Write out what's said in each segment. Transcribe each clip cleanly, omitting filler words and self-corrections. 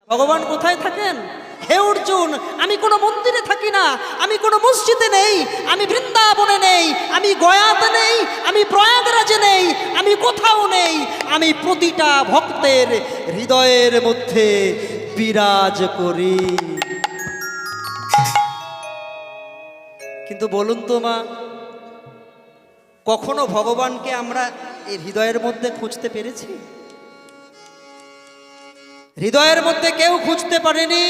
ভগবান কোথায় থাকেন? হে অর্জুন, আমি কোনো মন্দিরে থাকি না, আমি কোনো মসজিদে নেই, আমি বৃন্দাবনে নেই, আমি গয়াতে নেই, আমি প্রয়াগরাজে নেই, আমি কোথাও নেই, আমি প্রতিটা ভক্তের হৃদয়ের মধ্যে বিরাজ করি। কিন্তু বলুন তো মা, কখনো ভগবানকে আমরা এই হৃদয়ের মধ্যে খুঁজতে পেরেছি? হৃদয়ের মধ্যে কেউ খুঁজতে পারেনি।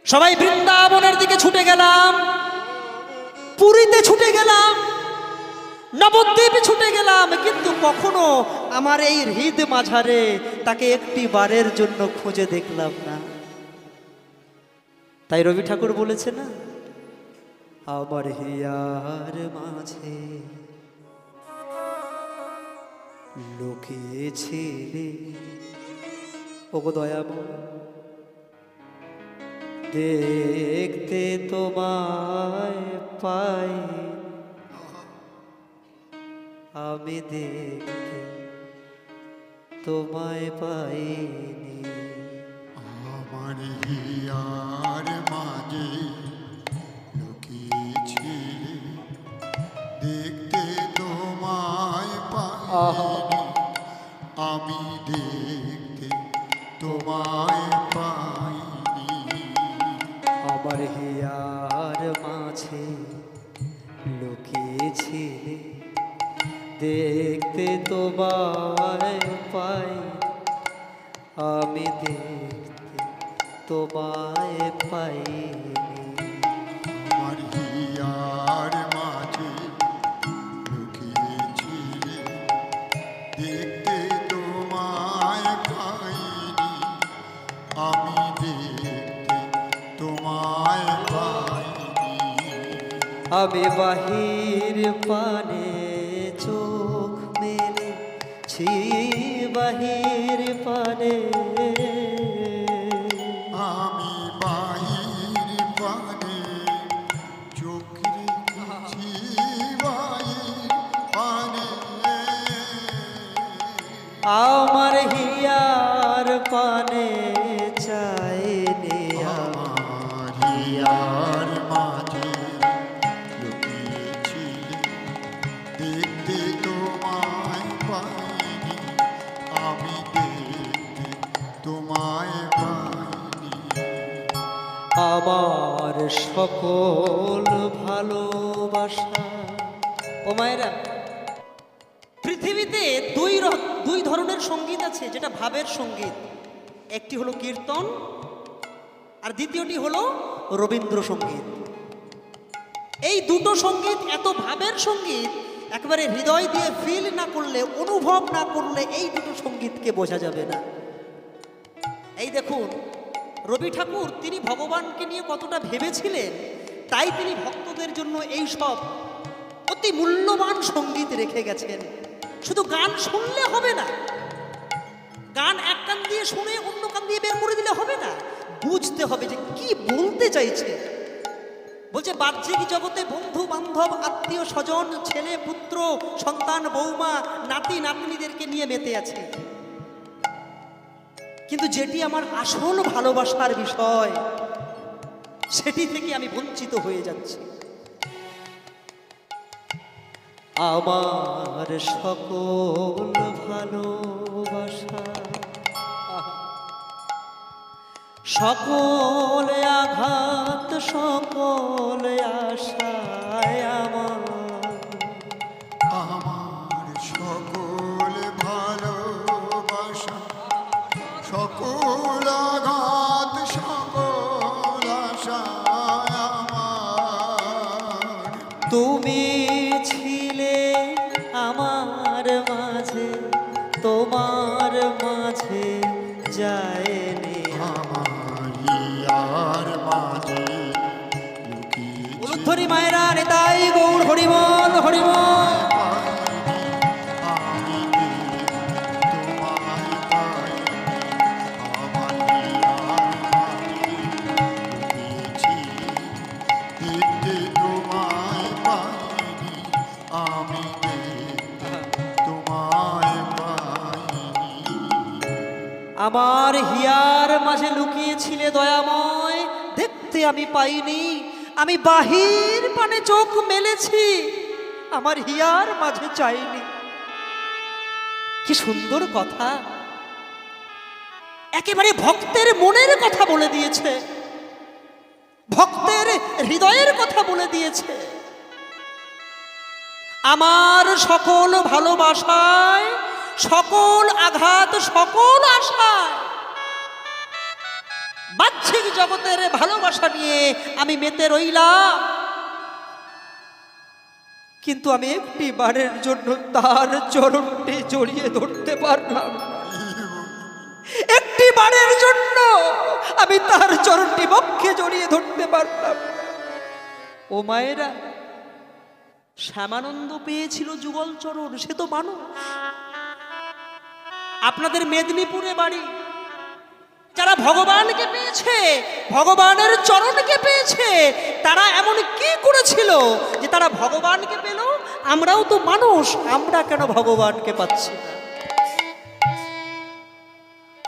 সবাই বৃন্দাবনের দিকে ছুটে গেলাম, পুরীতে ছুটে গেলাম, নবদ্বীপে ছুটে গেলাম, কিন্তু কখনো আমার এই হৃদ মাঝারে তাকে একটি বারের জন্য খুঁজে দেখলাম না। তাই রবি ঠাকুর বলেছে না, আমার হিয়ার মাঝে লুকিয়েছিলে ওগো দয়াময়, দেখতে তোমায় পাই, আমি দেখতে তোমায় পাইনি। আমার হিয়ার মাঝে লুকিয়েছিলে, দেখতে তোমায় পাইনি, আমি দেখতে তোমায় পাইনি। আমার হিয়ার মাঝে লুকিয়েছিলে, দেখতে তোমায় পাই, আমি দেখতে তোমায় পাইনি। আমার হিয়ার মাঝে লুকিয়েছিলে, দেখতে তোমায় পাইনি, আমি দেখতে তোমায় পাইনি। আমি বাহির পানে চোখ মেলেছি, বাহির পানে আমি বাহির পানে চোখ রেখেছি, বাহির পানে আমার হিয়ার পানে চাইনি। আমার হিয়ার মাঝে লুকিয়েছিলে, দেখতে তোমায় পাইনি, আমি দেখতে তোমায় পাইনি। আমার সকল ভালোবাসা, ও মায়েরা, পৃথিবীতে দুই ধরনের সঙ্গীত আছে, যেটা ভাবের সঙ্গীত। একটি হলো কীর্তন, আর দ্বিতীয়টি হলো রবীন্দ্রসঙ্গীত। এই দুটো সঙ্গীত এত ভাবের সঙ্গীত, একেবারে হৃদয় দিয়ে ফিল না করলে, অনুভব না করলে এই দুটো সঙ্গীতকে বোঝা যাবে না। এই দেখুন, রবি ঠাকুর তিনি ভগবানকে নিয়ে কতটা ভেবেছিলেন, তাই তিনি ভক্তদের জন্য এই সব অতি মূল্যবান সঙ্গীত রেখে গেছেন। শুধু গান শুনলে হবে না, গান এক কান দিয়ে শুনে অন্য কান দিয়ে বের করে দিলে হবে না, বুঝতে হবে যে কি বলতে চাইছে। বলছে বাহ্যিক জগতে বন্ধু বান্ধব আত্মীয় স্বজন ছেলে পুত্র সন্তান বৌমা নাতি নাতনিদেরকে নিয়ে মেতে আছে, কিন্তু যেটি আমার আসল ভালোবাসার বিষয় সেটি থেকে আমি বঞ্চিত হয়ে যাচ্ছি। আমার সকল ভালোবাসা, সকল আঘাত, সকল আশায় আমার সকল ভালোবাসা, সকল আঘাত, সকল আশা আমার। তুমি ছিলে আমার মাঝে, তোমার মাঝে যায়নি। আমার হিয়ার মাঝে লুকিয়েছিলে, উলুধ্বনি মায়েরা, নেতাই গৌর হরিবল হরিবল। আমি দেখতে তোমায় পাইনি, আমার হিয়ার মাঝে লুকিয়েছিলে, দেখতে তোমায় পাইনি, আমি দেখতে তোমায় পাইনি। আমার হিয়ার মাঝে লুকিয়েছিলে দয়াময়, দেখতে আমি পাইনি। আমি বাহির পানে চোখ মেলেছি, আমার হিয়ার মাঝে চাইনি। কি সুন্দর কথা, একেবারে ভক্তের মনের কথা বলে দিয়েছে, ভক্তের হৃদয়ের কথা বলে দিয়েছে। আমার সকল ভালোবাসায়, সকল আঘাত, সকল আশায়, বাহ্যিক জগতের ভালোবাসা নিয়ে আমি মেতে রইলাম, কিন্তু আমি একটি বারের জন্য তার চরণটি জড়িয়ে ধরতে পারলাম না। একটি বারের জন্য আমি তার চরণটি বক্ষে জড়িয়ে ধরতে পারলাম না। ও মায়েরা, শ্যামানন্দ পেয়েছিল যুগল চরণ, সে তো মানুষ। আপনাদের মেদিনীপুরে বাড়ি, যারা ভগবানকে পেয়েছে, ভগবানের চরণকে পেয়েছে, তারা এমন কি করেছিল যে তারা ভগবানকে পেল? আমরাও তো মানুষ, আমরা কেন ভগবানকে পাচ্ছি না?